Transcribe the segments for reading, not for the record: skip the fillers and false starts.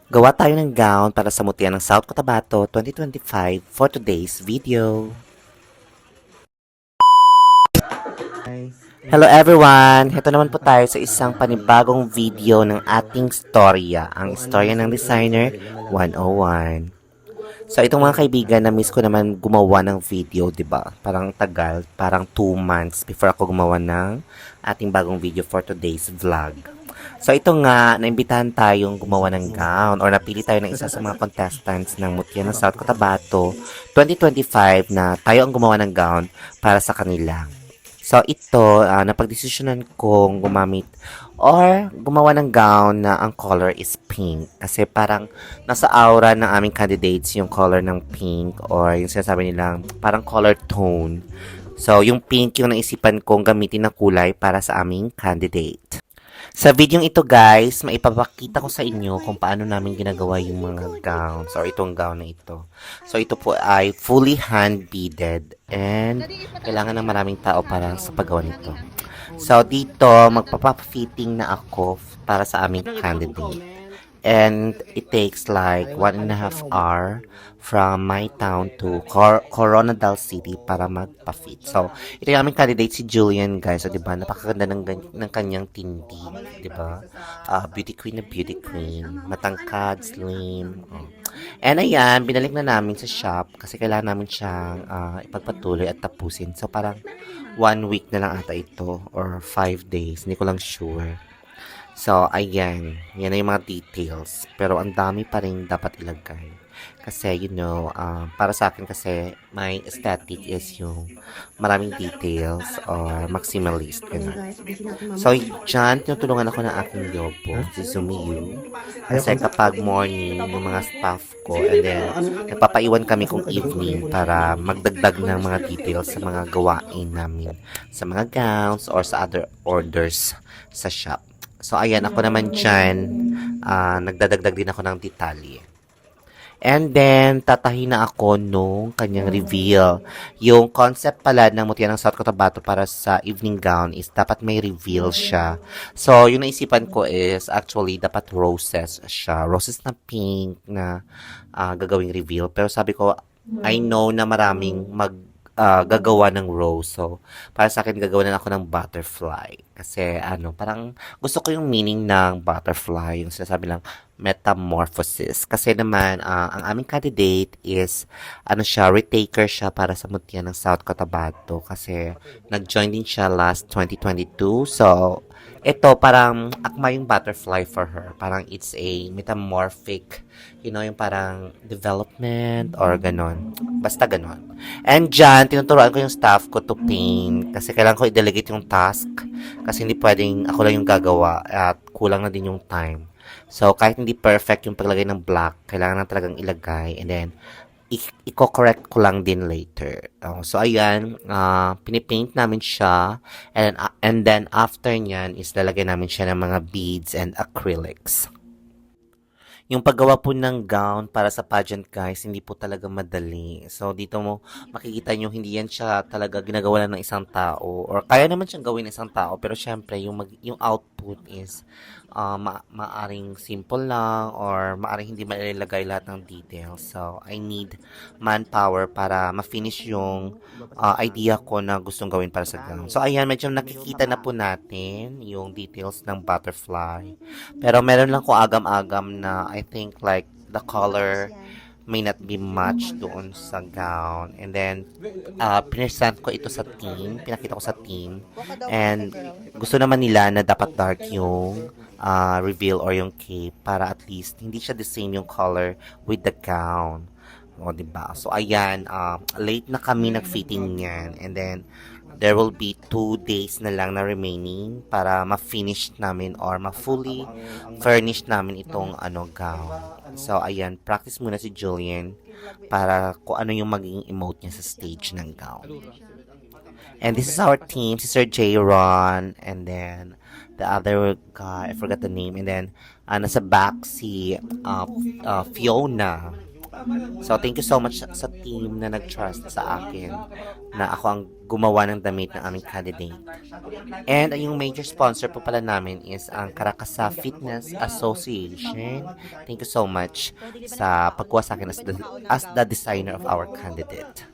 Gawa tayo ng gown para sa mutihan ng South Cotabato 2025 for today's video. Hello everyone! Ito naman po tayo sa isang panibagong video ng ating storya, ang istorya ng Designer 101. So itong mga kaibigan, na-miss ko naman gumawa ng video, 'di ba? Parang tagal, parang 2 months before ako gumawa ng ating bagong video for today's vlog. So ito nga, naimbitahan tayong gumawa ng gown or napili tayo ng isa sa mga contestants ng Mutya ng South Cotabato 2025 na tayo ang gumawa ng gown para sa kanila. So ito, napagdesisyonan kong gumamit or gumawa ng gown na ang color is pink. Kasi parang nasa aura ng aming candidates yung color ng pink or yung sinasabi nilang parang color tone. So yung pink yung naisipan kong gamitin na kulay para sa aming candidate. Sa video ito guys, maipapakita ko sa inyo kung paano namin ginagawa yung mga gowns or itong gown na ito. So ito po ay fully hand beaded and kailangan ng maraming tao para sa paggawa nito. So dito, magpapafitting na ako para sa aming candidate. And it takes like 1.5 hour from my town to Coronadal City para magpa-fit. So, ito yung aming candidate si Julian, guys. So, di ba? Napakaganda ng kanyang tindig, di ba? Beauty queen na beauty queen. Matangkad, slim. Oh. And ayan, binalik na namin sa shop kasi kailangan namin siyang ipagpatuloy at tapusin. So, parang 1 week na lang ata ito or 5 days. Hindi ko lang sure. So, ayan. Yan na yung mga details. Pero ang dami pa rin dapat ilagay. Kasi, para sa akin kasi, my aesthetic is yung maraming details or maximalist. Ganun. So, dyan, tinutulungan ako ng aking yobo, si Sumiyu. Kasi kapag morning, yung mga staff ko, and then, nagpapaiwan kami kung evening para magdagdag ng mga details sa mga gawain namin. Sa mga gowns or sa other orders sa shop. So, ayan, ako naman dyan, nagdadagdag din ako ng detalye. And then, tatahi na ako nung kanyang reveal. Yung concept pala ng Mutiya ng South Cotabato para sa evening gown is dapat may reveal siya. So, yung naisipan ko is actually dapat roses siya. Roses na pink na gagawing reveal. Pero sabi ko, I know na maraming gagawa ng rose. So, para sa akin, gagawa na ako ng butterfly. Kasi, parang gusto ko yung meaning ng butterfly. Yung sinasabi lang, metamorphosis. Kasi naman, ang aming candidate is, retaker siya para sa Mutya ng South Cotabato. Kasi, nag-join din siya last 2022. So, ito, parang akma yung butterfly for her. Parang it's a metamorphic, yung parang development or ganon. Basta ganon. And dyan, tinuturoan ko yung staff ko to paint kasi kailangan ko i-delegate yung task kasi hindi pwedeng ako lang yung gagawa at kulang na din yung time. So, kahit hindi perfect yung paglagay ng black, kailangan na talagang ilagay and then i-correct ko lang din later. So, ayan, pinipaint namin siya and then after nyan is lalagay namin siya ng mga beads and acrylics. Yung paggawa po ng gown para sa pageant guys, hindi po talaga madali. So dito mo makikita nyo, hindi yan siya talaga ginagawa lang ng isang tao. Or kaya naman siyang gawin ng isang tao, pero syempre yung output is maaring simple lang or maaring hindi mailagay lahat ng details. So I need manpower para ma-finish yung idea ko na gustong gawin para sa gown. So ayan, medyo nakikita na po natin yung details ng butterfly. Pero meron lang ko agam-agam na I think like the color may not be matched doon sa gown. And then, pinesent ko ito sa team. Pinakita ko sa team. And gusto naman nila na dapat dark yung reveal or yung cape para at least hindi siya the same yung color with the gown. O, diba? So, ayan, late na kami nag-fitting niyan. And then, there will be 2 days na lang na remaining para ma-finish namin or ma-fully furnish namin itong gown. So, ayan, practice muna si Julian para kung ano yung magiging emote niya sa stage ng gown. And this is our team, si Sir J. Ron, and then the other guy, I forgot the name, and then nasa back si Fiona. So, thank you so much sa team na nag-trust sa akin na ako ang gumawa ng damit ng aming candidate. And yung major sponsor po pala namin is ang Caracasa Fitness Association. Thank you so much sa pagkuha sa akin as the designer of our candidate.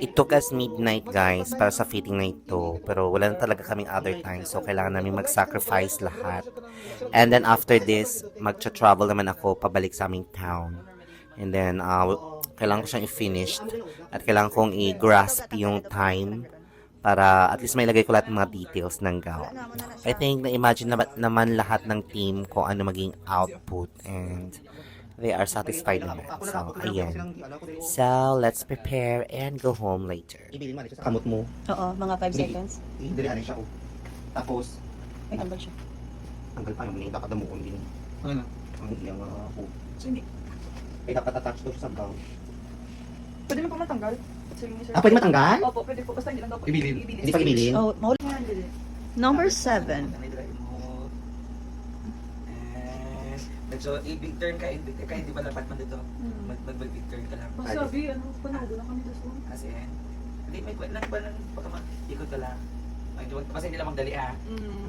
It took us midnight guys para sa fitting na ito, pero wala na talaga kaming other time, so kailangan namin mag-sacrifice lahat. And then after this, mag-travel naman ako pabalik sa aming town. And then kailangan ko siyang i-finish at kailangan kong i-grasp yung time para at least may lagay ko lahat ng mga details ng gown. I think na-imagine naman lahat ng team kung ano maging output, and they are satisfied naman. So, ayan. So, let's prepare and go home later. Ibilin mo sa kamot mo. Oo, mga 5 seconds. Dilihan siya ko. Tapos, Ay, tanggal siya. tanggal pa naman yung kakadamuon din. Ano? Ang iyang ako. So, hindi. Ay, dapat attach daw siya sa gown. Pwede mo pa matanggal. So, yung isa- Pwede matanggal? Opo, pwede po. Basta hindi lang daw po. Ibilin. Hindi pa ibilin? Oh, mahuli. Yan, hindi. Number 7. So, i-big turn ka, hindi ba dapat man dito? Mag-big turn ka lang. Basta sabi, ano, panalo lang kami dito. Kasi, hindi, may baka ikot ka lang. Basta hindi lang magdali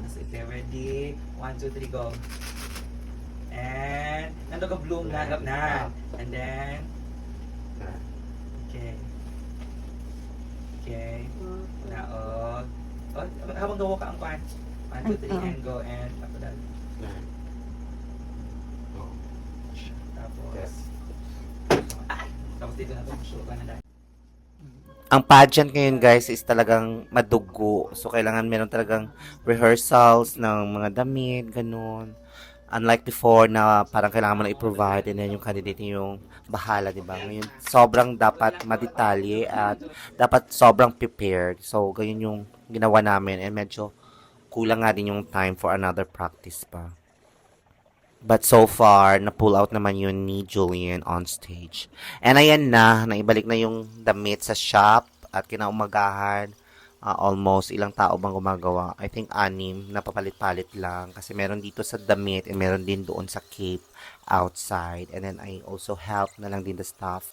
So, if they're ready, 1, 2, 3, go. And, nandun ka bloom na, And then, okay. Okay. Naog. Habang gawa ka ang kwan. 1, 2, 3, and go, and after that. Tapos dito na ito, show ka na dahil. Ang pageant ngayon guys is talagang madugo. So, kailangan meron talagang rehearsals ng mga damit, ganun. Unlike before na parang kailangan mo na i-provide and then yung candidate yung bahala, di ba? Ngayon, sobrang dapat madetalye at dapat sobrang prepared. So, ganyan yung ginawa namin and medyo kulang nga din yung time for another practice pa. But so far, na-pull out naman yun ni Julian on stage. And ayan na, naibalik na yung damit sa shop at kinaumagahan. Almost ilang tao bang gumagawa? I think 6 na papalit-palit lang. Kasi meron dito sa damit and meron din doon sa cape outside. And then I also help na lang din the staff.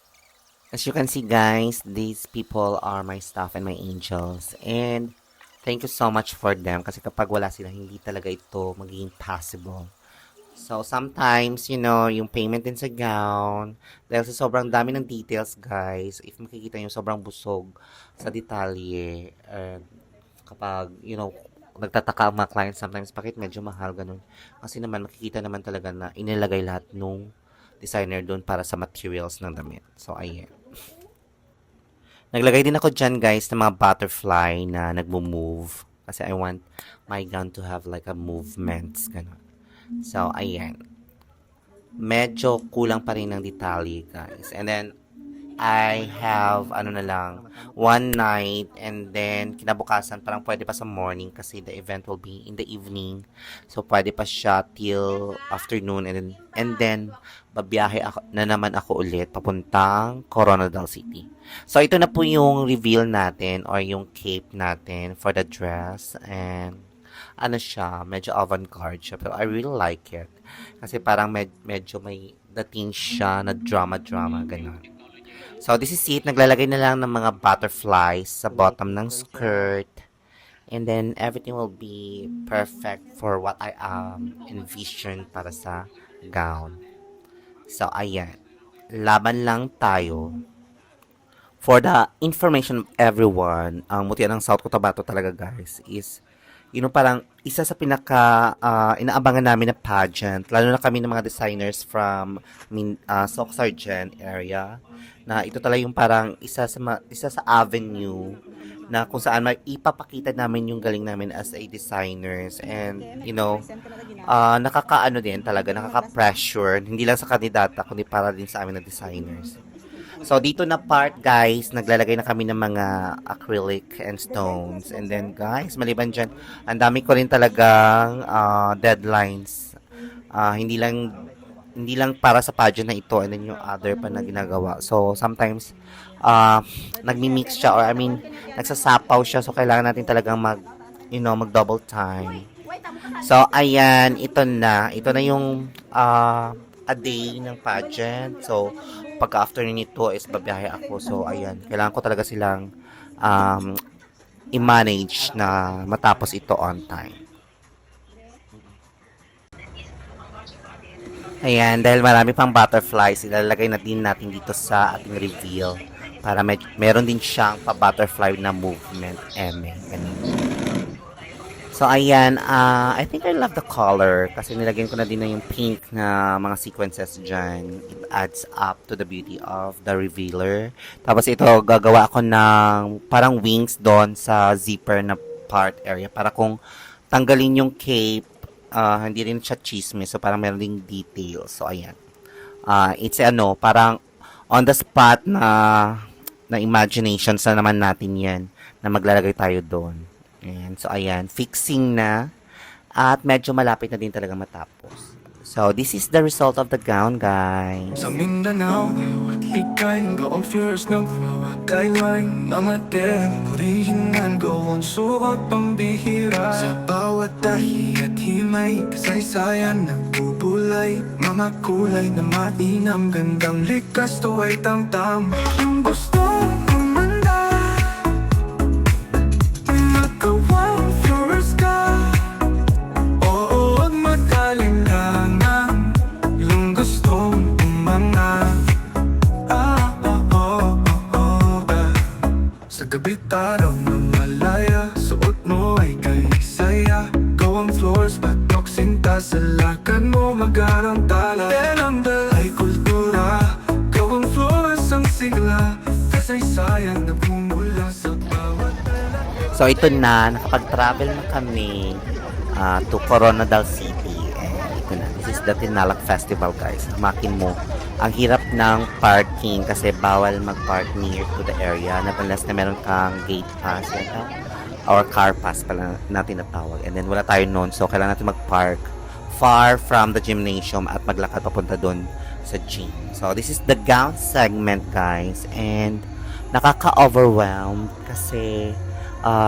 As you can see guys, these people are my staff and my angels. And thank you so much for them. Kasi kapag wala sila, hindi talaga ito magiging possible. So, sometimes, yung payment din sa gown, dahil sa sobrang dami ng details, guys, if makikita nyo, sobrang busog sa detalye. Kapag, nagtataka ang mga clients sometimes, bakit medyo mahal, ganun. Kasi naman, makikita naman talaga na inilagay lahat nung designer doon para sa materials ng damit. So, ayan. Naglagay din ako dyan, guys, ng mga butterfly na nagmo-move. Kasi I want my gown to have like a movements, ganun. So, ayan. Medyo kulang pa rin ng detalye, guys. And then, I have, one night, and then, kinabukasan, parang pwede pa sa morning kasi the event will be in the evening. So, pwede pa siya till afternoon, and then babiyahe na naman ako ulit papuntang Coronadal City. So, ito na po yung reveal natin or yung cape natin for the dress, and siya, medyo avant-garde siya, pero I really like it. Kasi parang medyo may dating siya na drama-drama, ganun. So, this is it. Naglalagay na lang ng mga butterflies sa bottom ng skirt. And then, everything will be perfect for what I envision para sa gown. So, ayan. Laban lang tayo. For the information of everyone, ang mutian ng South Cotabato talaga, guys, is parang isa sa pinaka inaabangan namin na pageant, lalo na kami ng mga designers from Soc Sargent area, na ito talaga yung parang isa sa avenue na kung saan ipapakita namin yung galing namin as a designers, and nakaka-pressure hindi lang sa kandidata kundi para din sa amin na designers. So, dito na part, guys, naglalagay na kami ng mga acrylic and stones. And then, guys, maliban dyan, ang dami ko rin talagang deadlines. Hindi lang para sa pageant na ito, and then yung other pa na ginagawa. So, sometimes, nagmi-mix siya, or nagsasapaw siya. So, kailangan natin talagang mag-double time. So, ayan, ito na. Ito na yung a day ng pageant. So, pagka-afternoon nito is babiyahe ako. So, ayan. Kailangan ko talaga silang i-manage na matapos ito on time. Ayan, dahil marami pang butterflies, ilalagay na din natin dito sa ating reveal para meron din siyang pa-butterfly na movement. Ganun. So, ayan, I think I love the color kasi nilagyan ko na din na yung pink na mga sequences dyan. It adds up to the beauty of the revealer. Tapos ito, gagawa ako ng parang wings doon sa zipper na part area para kung tanggalin yung cape, hindi rin siya chismis. So, parang meron ding details. So, ayan. It's parang on the spot na imagination sa naman natin yan na maglalagay tayo doon. Ayan. So, ayan. Fixing na. At medyo malapit na din talaga matapos. So, this is the result of the gown, guys. Sa Mindanao, hikay go fierce ng guideline Namatin, original gawang sukat pambihira Sa bawat dahi at himay Kasaysayan nagbubulay Mga kulay na mainam Gandang likas to ay tamtam Yung gustong umanda Nagawang flores ka Oo, wag magkalinlangan Yung gustong umanga Sa gabi taraw na malaya Suot mo ay kay saya Gawang floors, batok sinta Sa lakad mo magarang tala Tenandal ay kultura Gawang floors ang sigla Kasaysayan na bumula sa bawat So, ito na. Nakapag-travel na kami to Coronadal City. And ito na. This is the Tinalak Festival, guys. Makin mo. Ang hirap ng parking kasi bawal mag-park near to the area unless na meron kang gate pass or car pass pala na tinatawag. And then wala tayo noon. So, kailangan natin mag-park far from the gymnasium at maglakad papunta doon sa gym. So, this is the gown segment, guys. And nakaka-overwhelmed kasi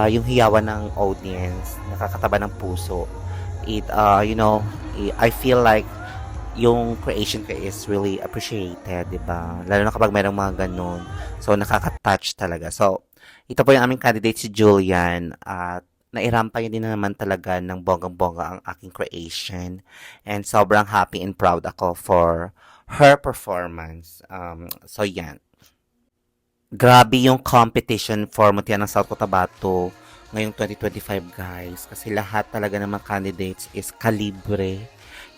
yung hiyawan ng audience, nakakataba ng puso. I feel like yung creation ko is really appreciated, diba? Lalo na kapag mayroong mga ganun. So, nakaka-touch talaga. So, ito po yung aming candidate si Julian at nairampay din na naman talaga ng bonggang-bongga ang aking creation. And sobrang happy and proud ako for her performance. So, yan. Grabe yung competition for Mutihan ng South Cotabato ngayong 2025, guys. Kasi lahat talaga ng mga candidates is kalibre.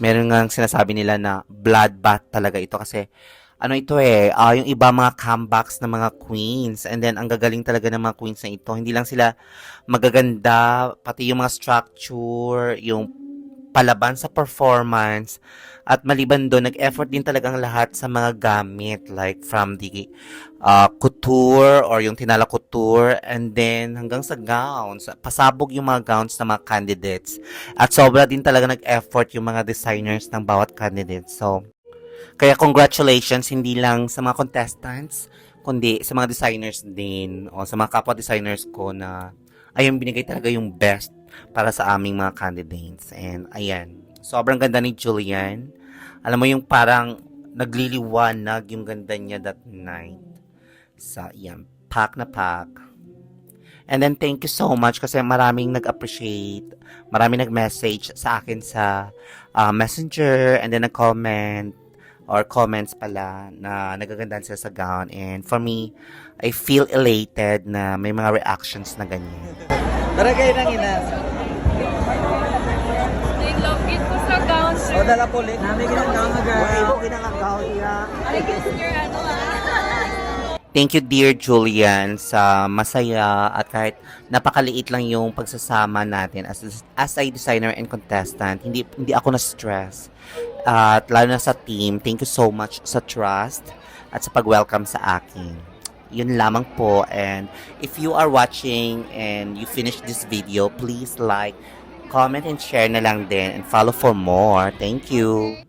Meron nga sinasabi nila na bloodbath talaga ito kasi yung iba mga comebacks ng mga queens. And then, ang gagaling talaga ng mga queens na ito. Hindi lang sila magaganda, pati yung mga structure, yung palaban sa performance. At maliban doon, nag-effort din talagang lahat sa mga gamit. Like from the couture or yung tinala couture. And then hanggang sa gowns. Pasabog yung mga gowns ng mga candidates. At sobra din talaga nag-effort yung mga designers ng bawat candidate. So, kaya congratulations hindi lang sa mga contestants, kundi sa mga designers din o sa mga kapwa designers ko na ayun binigay talaga yung best para sa aming mga candidates. And ayan, sobrang ganda ni Julian. Alam mo yung parang nagliliwanag yung ganda niya that night. So, yan. Pack na pack. And then, thank you so much kasi maraming nag-appreciate, maraming nag-message sa akin sa messenger and then nag-comment or comments pala na nagagandahan sila sa gown. And for me, I feel elated na may mga reactions na ganyan. Tara kayo nang ina. Love it ko sa gown, sir. O dala po ulit. Namin ginagawa na girl. Thank you, dear Julian, sa masaya at kahit napakaliit lang yung pagsasama natin as a designer and contestant. Hindi ako na-stress. At lalo na sa team, thank you so much sa trust at sa pag-welcome sa akin. Yun lamang po. And if you are watching and you finish this video, please like, comment, and share na lang din and follow for more. Thank you.